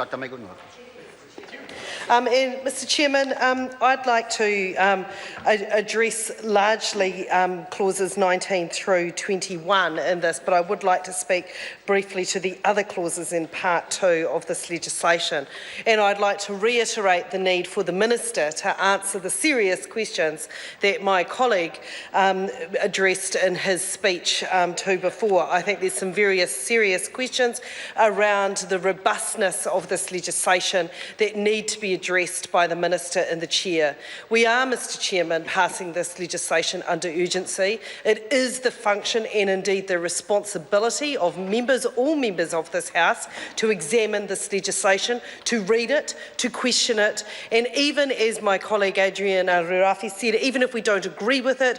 Dr. Megunot. And Mr. Chairman, I'd like to address largely clauses 19 through 21 in this, but I would like to speak briefly to the other clauses in Part 2 of this legislation. And I'd like to reiterate the need for the Minister to answer the serious questions that my colleague addressed in his speech to before. I think there's some very serious questions around the robustness of this legislation that need to be addressed by the Minister and the Chair. We are, Mr. Chairman, passing this legislation under urgency. It is the function and indeed the responsibility of all members of this House to examine this legislation, to read it, to question it, and even as my colleague Adrian Rurafi said, even if we don't agree with it,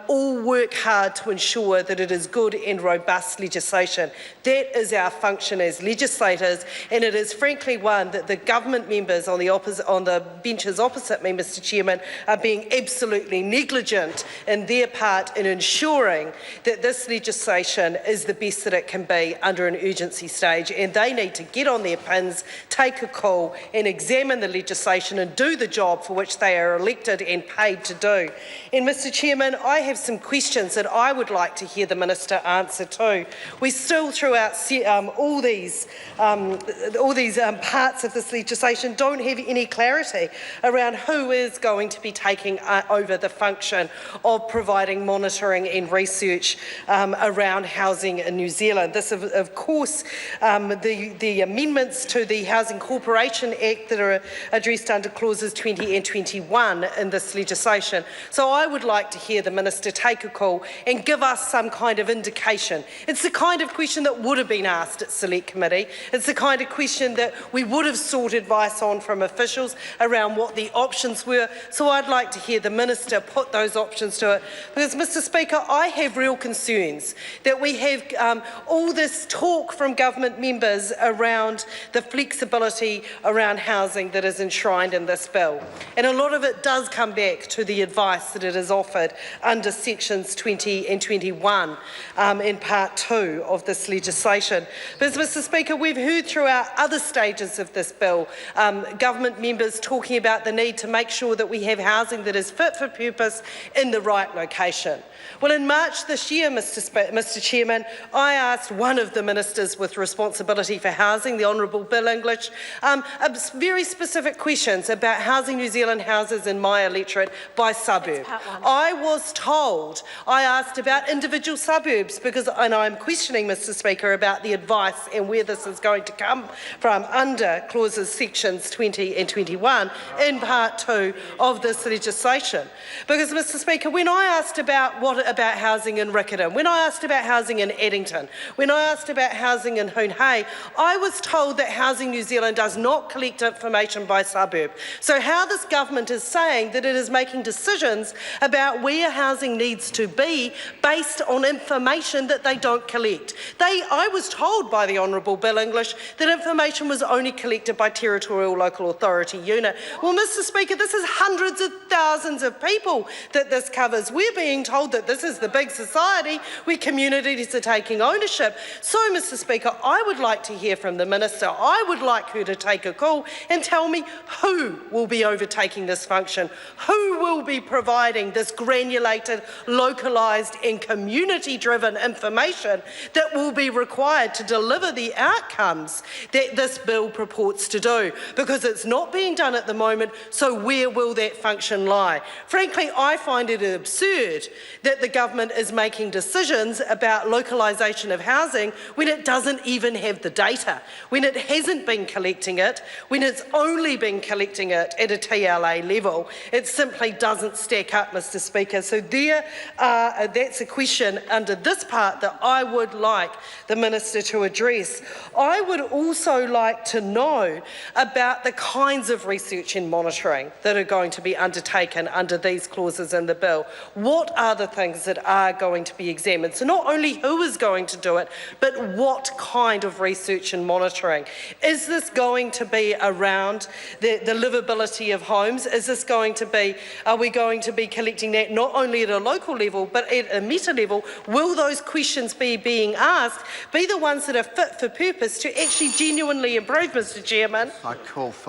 all work hard to ensure that it is good and robust legislation. That is our function as legislators, and it is frankly one that the government members on the benches opposite me, Mr. Chairman, are being absolutely negligent in their part in ensuring that this legislation is the best that it can be under an urgency stage, and they need to get on their pins, take a call and examine the legislation and do the job for which they are elected and paid to do. And Mr. Chairman, I have some questions that I would like to hear the Minister answer to. We still, throughout all these parts of this legislation, don't have any clarity around who is going to be taking over the function of providing monitoring and research around housing in New Zealand. This, of course, the amendments to the Housing Corporation Act that are addressed under clauses 20 and 21 in this legislation. So I would like to hear the Minister take a call and give us some kind of indication. It's the kind of question that would have been asked at Select Committee. It's the kind of question that we would have sought advice on from officials around what the options were. So I'd like to hear the Minister put those options to it. Because, Mr. Speaker, I have real concerns that we have all this talk from government members around the flexibility around housing that is enshrined in this bill. And a lot of it does come back to the advice that it is offered under sections 20 and 21 in Part 2 of this legislation. But, Mr. Speaker, we've heard throughout other stages of this bill government members talking about the need to make sure that we have housing that is fit for purpose in the right location. Well, in March this year, Mr. Chairman, I asked one of the ministers with responsibility for housing, the Honourable Bill English, very specific questions about Housing New Zealand houses in my electorate by suburb. I was told, I asked about individual suburbs because, and I'm questioning, Mr. Speaker, about the advice and where this is going to come from under clauses sections 20 and 21 in Part 2 of this legislation. Because, Mr. Speaker, when I asked about housing in Riccarton, when I asked about housing in Addington, when I asked about housing in Hoonhay, I was told that Housing New Zealand does not collect information by suburb. So how this government is saying that it is making decisions about where housing needs to be based on information that they don't collect. I was told by the Honourable Bill English that information was only collected by Territorial Local Authority unit. Well, Mr. Speaker, this is hundreds of thousands of people that this covers. We're being told that this is the big society where communities are taking ownership. So, Mr. Speaker, I would like to hear from the Minister. I would like her to take a call and tell me who will be overtaking this function, who will be providing this granulated, localised and community-driven information that will be required to deliver the outcomes that this bill purports to do, because it's not being done at the moment, so where will that function lie? Frankly, I find it absurd that the government is making decisions about localisation of housing when it doesn't even have the data, when it hasn't been collecting it, when it's only been collecting it at a TLA level. It simply doesn't stack up, Mr. Speaker. So that's a question under this part that I would like the Minister to address. I would also like to know about the kinds of research and monitoring that are going to be undertaken under these clauses in the bill? What are the things that are going to be examined? So not only who is going to do it, but what kind of research and monitoring? Is this going to be around the livability of homes? Is this going to be, are we going to be collecting that not only at a local level, but at a meta level? Will those questions being asked be the ones that are fit for purpose to actually genuinely improve, Mr. Chairman? I call for